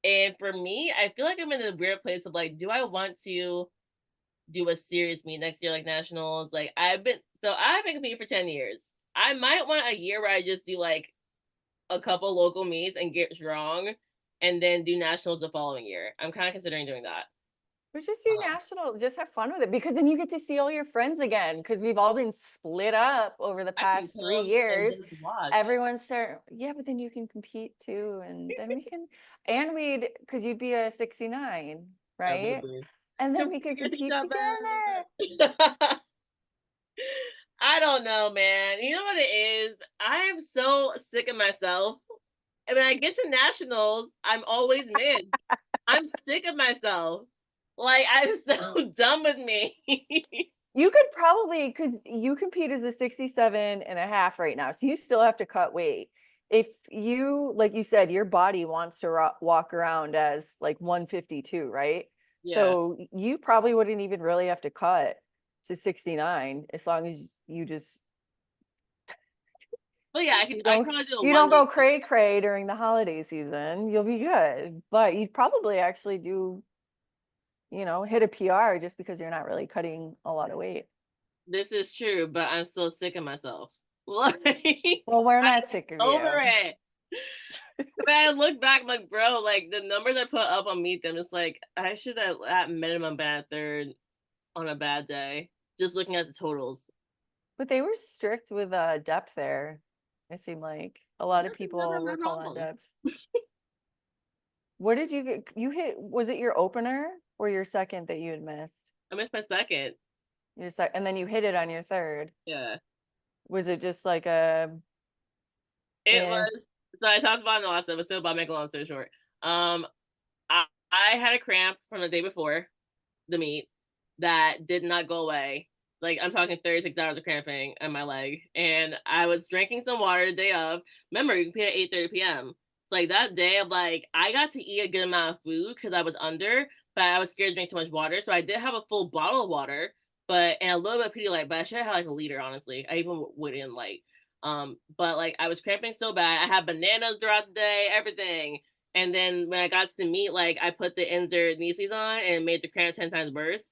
And for me, I feel like I'm in a weird place of like, do I want to do a serious meet next year like nationals? Like I've been competing for 10 years. I might want a year where I just do like a couple local meets and get strong and then do nationals the following year. I'm kind of considering doing that. But just do national, just have fun with it because then you get to see all your friends again because we've all been split up over the I can past three come and years. just watch. Everyone's start, yeah, but then you can compete too, and then we can, and we'd, because you'd be a 69, I will right? be. And then we could Compete with each compete together. other. I don't know, man. You know what it is? I am so sick of myself. And when I get to nationals, I'm always mid. I'm sick of myself. Like I'm so done with me. You could probably, because you compete as a 67.5 right now, so you still have to cut weight. If you, like you said, your body wants to walk around as like 152, right? Yeah. So you probably wouldn't even really have to cut to 69 as long as you just But yeah, you I can don't probably do a you one don't day. go cray cray during the holiday season. You'll be good, but you'd probably actually do, hit a PR just because you're not really cutting a lot of weight. This is true, but I'm so sick of myself. Like Well, we're I'm not sick of over you. it. When I look back, I'm like, bro, like the numbers I put up on Meet Them, it's like I should have at minimum been at third on a bad day. Just looking at the totals. But they were strict with depth there. It seemed like a lot of This is never people my were calling on problem. depth. What did you get? You hit, was it your opener or your second that you had missed? I missed my second. And then you hit it on your third. Yeah. Was it just like a, It eh? was so I talked about it in the last episode, but I'll make a long story short. I, I had a cramp from the day before the meet that did not go away. Like I'm talking 36 hours of cramping in my leg, and I was drinking some water the day of. Remember, you can pee at 8:30 p.m. So like that day, of like I got to eat a good amount of food because I was under, but I was scared to drink too much water. So I did have a full bottle of water, but and a little bit of Pedialyte, but I should have had like a liter. Honestly, I even went in like, but like I was cramping so bad. I had bananas throughout the day, everything. And then when I got to meet, like I put the insert knee sleeves on and it made the cramp 10 times worse.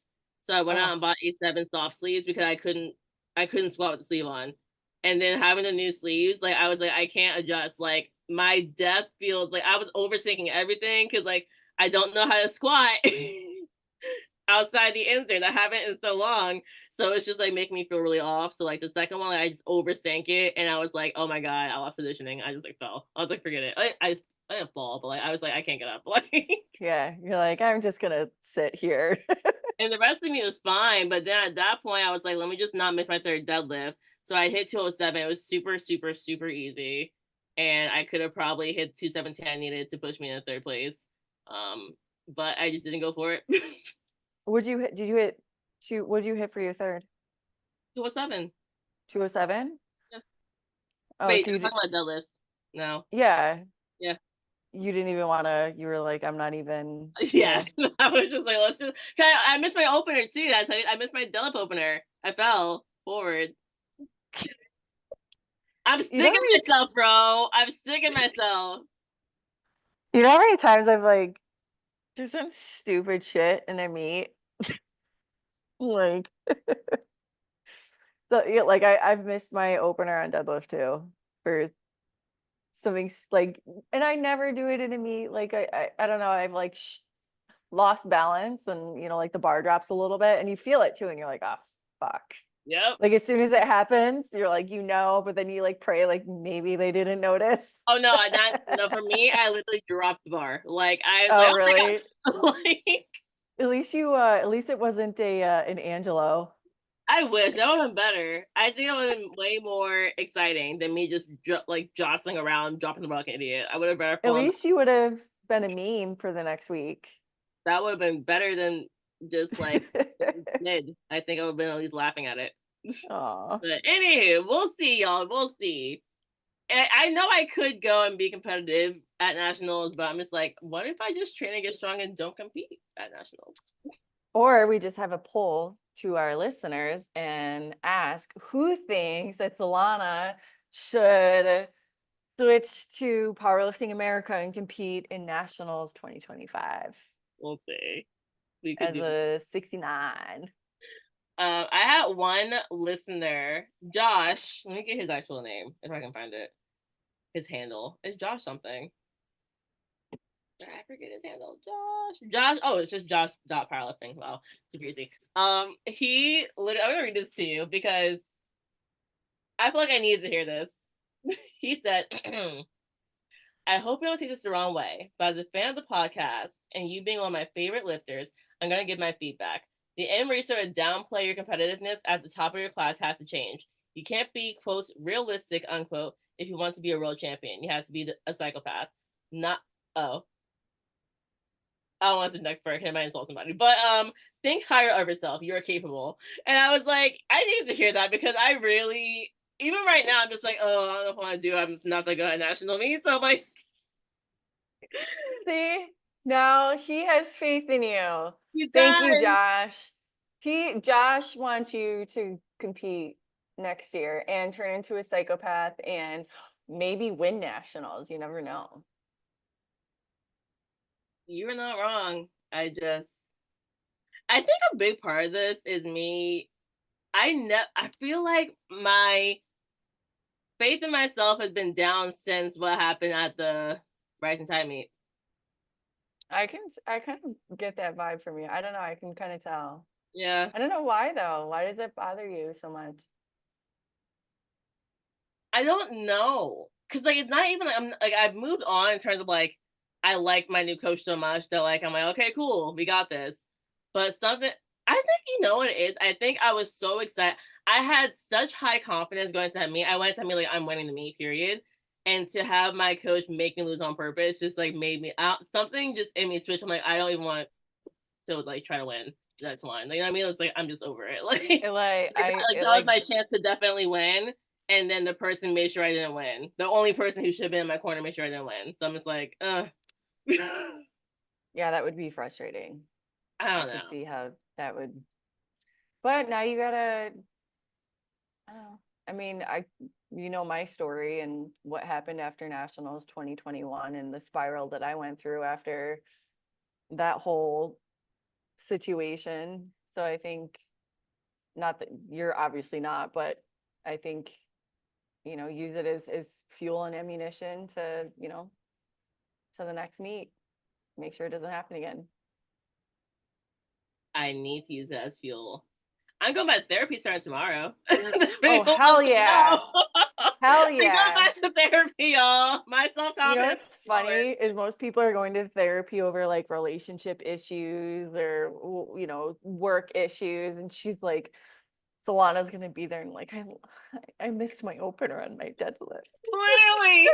So I went out Oh, and bought A7 soft sleeves because I couldn't squat with the sleeve on. And then having the new sleeves, like I was like, I can't adjust. Like my depth feels like I was overthinking everything because like I don't know how to squat outside the insert. I haven't in so long. So it's just like making me feel really off. So like the second one, like, I just oversank it and I was like, oh my God, I lost positioning. I just like fell. I was like, forget it. I didn't fall, but like I was like, I can't get up. Like yeah. You're like, I'm just gonna sit here. and the rest of me was fine. But then at that point I was like, let me just not miss my third deadlift. So I hit 207. It was super, super, super easy. And I could have probably hit 217 I needed to push me in third place. But I just didn't go for it. Would you hit, did you hit two? What did you hit for your third? 207. 207? Yeah. Oh, Wait, so I'm you did, talking about deadlifts. No. yeah. Yeah. You didn't even want to, you were like, I'm not even, Yeah, yeah. I was just like, let's just. I missed my opener too. I missed my deadlift opener. I fell forward. I'm You know sick how of many, myself, bro. I'm sick of myself. how many times I've like just some stupid shit and I meet like, so yeah, like I've missed my opener on deadlift too for something like, and I never do it in a meet. Like I don't know. I've like lost balance and like the bar drops a little bit and you feel it too and you're like, oh fuck. Yep. Like as soon as it happens, you're like, but then you like pray like maybe they didn't notice. Oh no, not no. For me, I literally dropped the bar. Like I was like, Oh, oh my really? god. Like At least it wasn't a an Angelo. I wish that would have been better. I think it would have been way more exciting than me just like jostling around, dropping the ball like an idiot. I would have better At fallen. least you would have been a meme for the next week. That would have been better than just like mid. I think I would have been at least laughing at it. Aw. But anywho, we'll see, y'all. We'll see. I know I could go and be competitive at nationals, but I'm just like, what if I just train and get strong and don't compete at nationals? Or we just have a poll to our listeners and ask who thinks that Solana should switch to Powerlifting America and compete in Nationals 2025 We'll see. We could as do. a 69. I had one listener, Josh. Let me get his actual name if I can find it. His handle. It's Josh something. I forget his handle. Josh. Oh, it's just Josh dot powerlifting. Wow, super easy. He literally. I'm gonna read this to you because I feel like I needed to hear this. He said, "I hope you don't take this the wrong way, but as a fan of the podcast and you being one of my favorite lifters, I'm gonna give my feedback. The end where you sort of downplay your competitiveness at the top of your class has to change. You can't be quote realistic unquote if you want to be a world champion. You have to be a psychopath. Not oh." I don't want to next for him. I insult somebody, but think higher of yourself. You're capable. And I was like, I need to hear that because I really, even right now, I'm just like, oh, I don't know if I want to do. I'm just not that good at national meet, so I'm like, See, now he has faith in you. he Thank you, does. Josh. Josh wants you to compete next year and turn into a psychopath and maybe win nationals. You never know. You were not wrong. I think a big part of this is me. I feel like my faith in myself has been down since what happened at the Rising Tide meet. I kind of get that vibe from you. I don't know. I can kind of tell. Yeah. I don't know why though. Why does it bother you so much? I don't know. Cause like it's not even like I'm like I've moved on in terms of like I like my new coach so much that like I'm like, okay, cool, we got this. But something I think you know what it is. I think I was so excited. I had such high confidence going to that meet. I went to me like I'm winning the meet, period. And to have my coach make me lose on purpose just like made me out something just in me switch. I'm like, I don't even want to like try to win the next one. Like, you know what I mean? It's like I'm just over it. It like Like it that was like my chance to definitely win. And then the person made sure I didn't win. The only person who should have been in my corner made sure I didn't win. So I'm just like, yeah, that would be frustrating. I I don't could know. see how that would. But now you gotta. I don't know. I mean, you know my story and what happened after Nationals 2021 and the spiral that I went through after that whole situation. So I think not that you're obviously not, but I think use it as fuel and ammunition to to the next meet. Make sure it doesn't happen again. I need to use it as fuel. I'm going back to therapy starting tomorrow. Oh, People hell wants to yeah. know. Hell I'm going yeah. back to therapy, y'all. My self You know confidence what's is lower. funny is most people are going to therapy over like relationship issues or work issues, and she's like, Solana's gonna be there and like I missed my opener on my deadlift. Literally,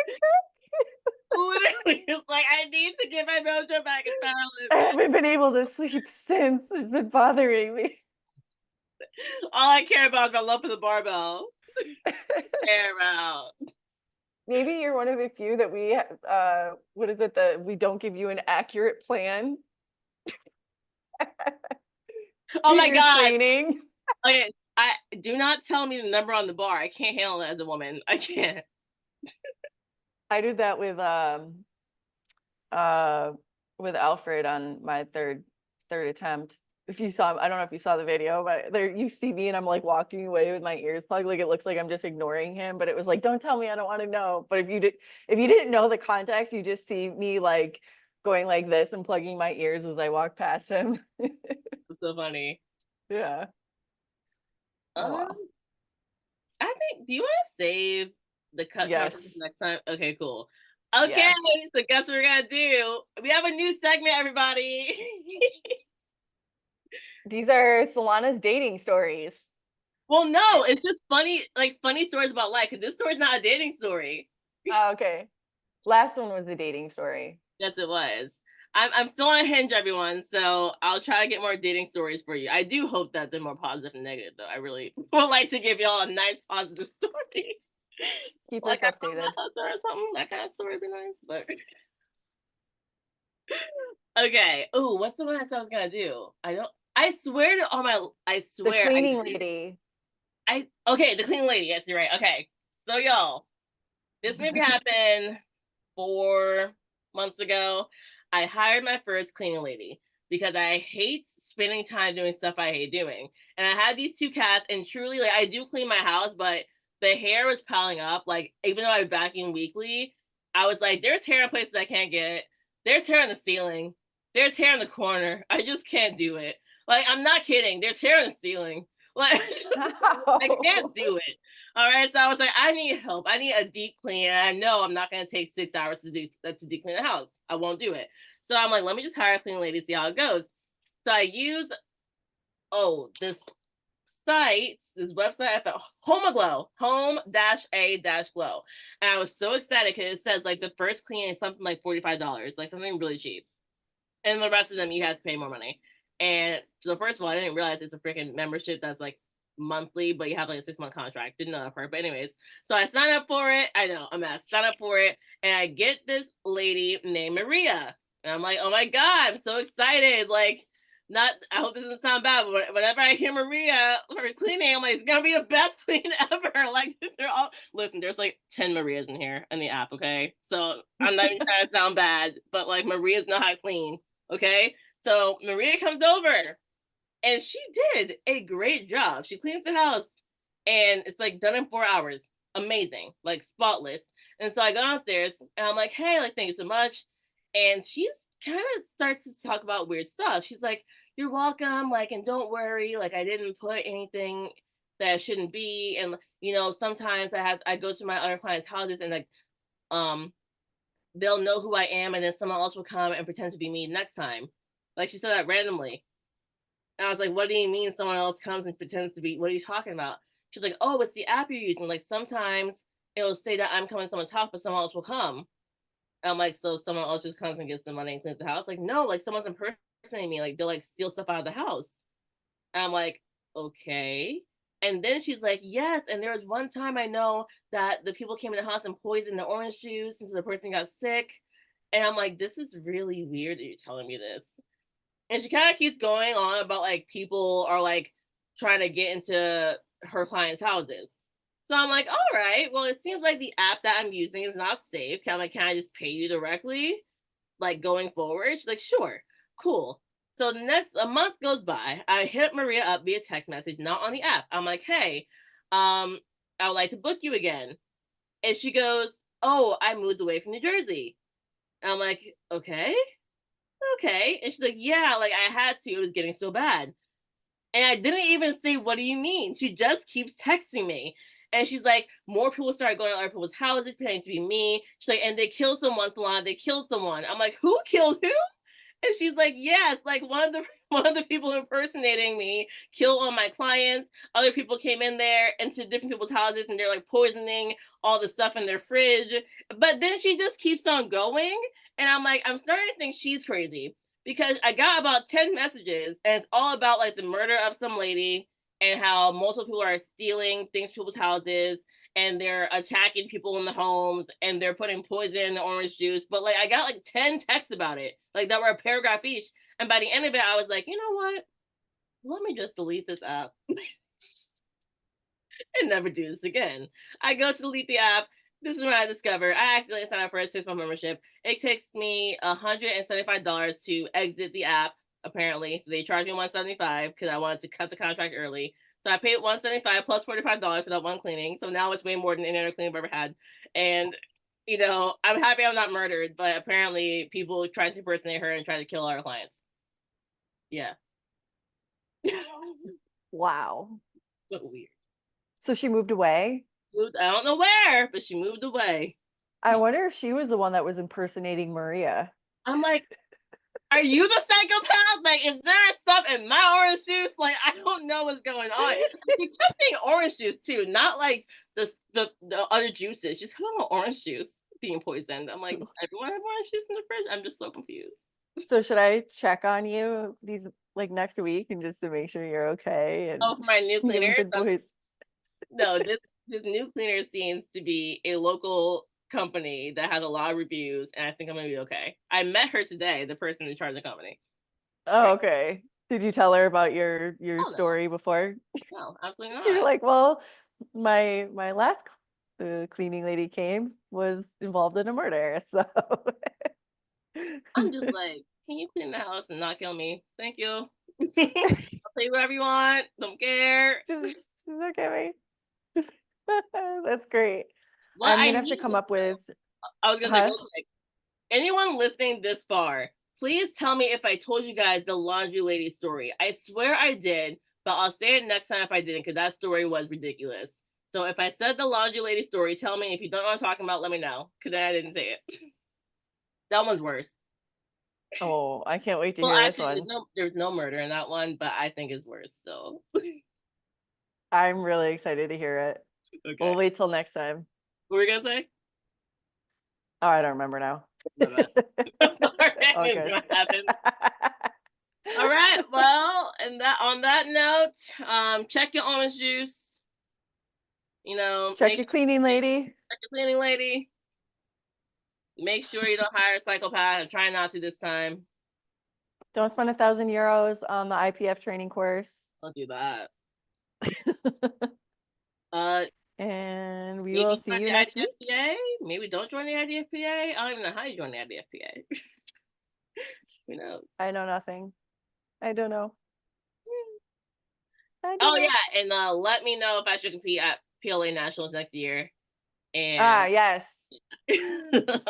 literally, it's like I need to get my mojo back in I powerlifting. haven't been able to sleep since. It's been bothering me. All I care about is my love for the barbell. Care about. Maybe you're one of the few that we what is it that we don't give you an accurate plan Oh to my your god. training. Okay, I do not tell me the number on the bar. I can't handle it as a woman. I can't. I did that uh with Alfred on my third attempt. If you saw, I don't know if you saw the video, but there you see me and I'm like walking away with my ears plugged, like it looks like I'm just ignoring him. But it was like, don't tell me, I don't want to know. But if you didn't know the context, you just see me like going like this and plugging my ears as I walk past him. It's so funny. Yeah. Oh Um, well. I think. Do you want to save the cut conversation Yes. next time? Okay, cool. Okay, Yeah. so guess what we're gonna do? We have a new segment, everybody. These are Solana's dating stories. Well, no, it's just funny, like funny stories about life. Because this story's not a dating story. Oh, okay. Last one was the dating story. Yes, it was. I'm still on Hinge, everyone. So I'll try to get more dating stories for you. I do hope that they're more positive than negative, though. I really would like to give y'all a nice positive story, Keep like us I found my updated. husband or something. That kind of story would be nice, but Okay. Oh, what's the one I said I was gonna do? I don't. I swear to all my. I The swear. I cleaning do. lady. I okay. The clean lady. Yes, you're right. Okay. So y'all, this maybe happened 4 months ago. I hired my first cleaning lady because I hate spending time doing stuff I hate doing. And I had these two cats, and truly, like, I do clean my house, but the hair was piling up. Like, even though I vacuum weekly, I was like, there's hair in places I can't get. There's hair on the ceiling. There's hair in the corner. I just can't do it. Like, I'm not kidding. There's hair in the ceiling. Like, I can't How? do it. All right. So I was like, I need help. I need a deep clean. And I know I'm not going to take 6 hours to deep clean the house. I won't do it. So I'm like, let me just hire a cleaning lady, see how it goes. So I use this site, this website I found, Home-A-Glow, home-a-glow. And I was so excited because it says like the first cleaning is something like $45, like something really cheap. And the rest of them you have to pay more money. And so first of all, I didn't realize it's a freaking membership that's like monthly, but you have like a 6 month contract. Didn't know that part. But anyways, so I signed up for it. I know I'm at sign up for it, and I get this lady named Maria, and I'm like, oh my god, I'm so excited! Like, not. I hope this doesn't sound bad, but whenever I hear Maria her cleaning, I'm like, it's gonna be the best clean ever. Like, they're all listen. There's like 10 Marias in here in the app. Okay, so I'm not even trying to sound bad, but like Maria's not how to clean. Okay. So Maria comes over and she did a great job. She cleans the house and it's like done in 4 hours. Amazing, like spotless. And so I go downstairs and I'm like, hey, like, thank you so much. And she's kind of starts to talk about weird stuff. She's like, you're welcome. Like, and don't worry. Like, I didn't put anything that shouldn't be. And, sometimes I go to my other clients' houses and like, um, they'll know who I am, and then someone else will come and pretend to be me next time. Like, she said that randomly. And I was like, what do you mean someone else comes and pretends to be? What are you talking about? She's like, oh, it's the app you're using. Like, sometimes it'll say that I'm coming to someone's house, but someone else will come. And I'm like, so someone else just comes and gets the money and cleans the house? Like, no, like someone's impersonating me. Like, they'll like steal stuff out of the house. And I'm like, okay. And then she's like, yes. And there was one time I know that the people came in the house and poisoned the orange juice, and so the person got sick. And I'm like, this is really weird that you're telling me this. And she kind of keeps going on about like people are like trying to get into her clients' houses. So I'm like, all right, well, it seems like the app that I'm using is not safe. Can I just pay you directly? Like, going forward? She's like, sure, cool. So the next a month goes by. I hit Maria up via text message, not on the app. I'm like, hey, I would like to book you again. And she goes, oh, I moved away from New Jersey. And I'm like, okay, okay. And she's like, yeah, like I had to. It was getting so bad. And I didn't even say, what do you mean? She just keeps texting me. And she's like, more people started going to other people's houses, pretending to be me. She's like, and they killed someone, Salon. They killed someone. I'm like, who killed who? And she's like, yes, like one of the one of the people impersonating me killed all my clients. Other people came in there into different people's houses and they're like poisoning all the stuff in their fridge. But then she just keeps on going. And I'm like, I'm starting to think she's crazy because I got about 10 messages and it's all about like the murder of some lady and how multiple people are stealing things from people's houses and they're attacking people in the homes and they're putting poison in the orange juice. But like I got like 10 texts about it, like that were a paragraph each. And by the end of it, I was like, you know what? Let me just delete this app and never do this again. I go to delete the app. This is when I discover I accidentally signed up for a 6 month membership. It takes me $175 to exit the app, apparently. So they charged me $175 because I wanted to cut the contract early. So I paid $175 plus $45 for that one cleaning. So now it's way more than any other cleaning I've ever had. And I'm happy I'm not murdered, but apparently people tried to impersonate her and try to kill our clients. Yeah. Wow. So weird. So she moved away? Moved, I don't know where, but she moved away. I wonder if she was the one that was impersonating Maria. I'm like, are you the psychopath? Like, is there stuff in my orange juice? Like, I don't know what's going on. She kept saying orange juice too, not like the other juices. She's talking about orange juice being poisoned. I'm like, everyone have orange juice in the fridge? I'm just so confused. So should I check on you these like next week and just to make sure you're okay and Oh, for my new you cleaner? haven't been poisoned? No, this new cleaner seems to be a local company that has a lot of reviews, and I think I'm gonna be okay. I met her today, the person in charge of the company. Oh, Right? okay. Did you tell her about your Oh story before? no, absolutely You're not. like, "Well, my last cleaning lady came was involved in a murder, so" I'm just like, can you clean the house and not kill me? Thank you. I'll say whatever you want. Don't care. Just look at me. That's great. What I'm I gonna have to need come to up with know, I was gonna say huh? real quick. Anyone listening this far, please tell me if I told you guys the laundry lady story. I swear I did, but I'll say it next time if I didn't, because that story was ridiculous. So if I said the laundry lady story, tell me. If you don't know what I'm talking about, let me know, because I didn't say it. That one's worse. Oh, I can't wait to Well, hear this actually, one. there's no murder in that one, but I think it's worse still. I'm really excited to hear it. Okay. We'll wait till next time. What were we gonna say? Oh, I don't remember now. My bad. Sorry, I All knew it was good. gonna happen. All right. Well, and that on that note, check your orange juice. Check Make your sure cleaning you lady. check your cleaning lady. Make sure you don't hire a psychopath. I'm trying not to this time. Don't spend €1,000 on the IPF training course. Don't do that. Uh, And we will maybe see join you the next week. IDFPA. Maybe don't join the IDFPA. I don't even know how you join the IDFPA. Who knows? I know nothing. I don't know. I don't Oh know. yeah, and let me know if I should compete at PLA Nationals next year. Ah, And yes. fun.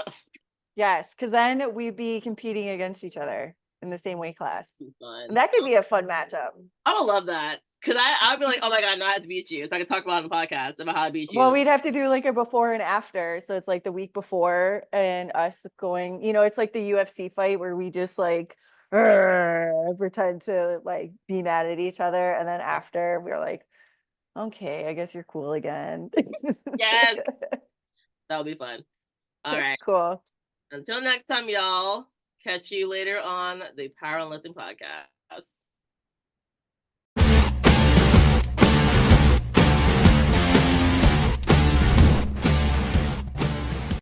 Yes, because then we'd be competing against each other in the same weight class. And that could be a fun matchup. I would love that because I'd be like, oh my god, no, I have to beat you, so I can talk about it on the podcast about how I beat Well, you. we'd have to do like a before and after. So it's like the week before and us going, it's like the UFC fight where we just like pretend to like be mad at each other. And then after we're like, okay, I guess you're cool again. Yes, that would be fun. All right. Cool. Until next time, y'all. Catch you later on the Power and Lifting podcast.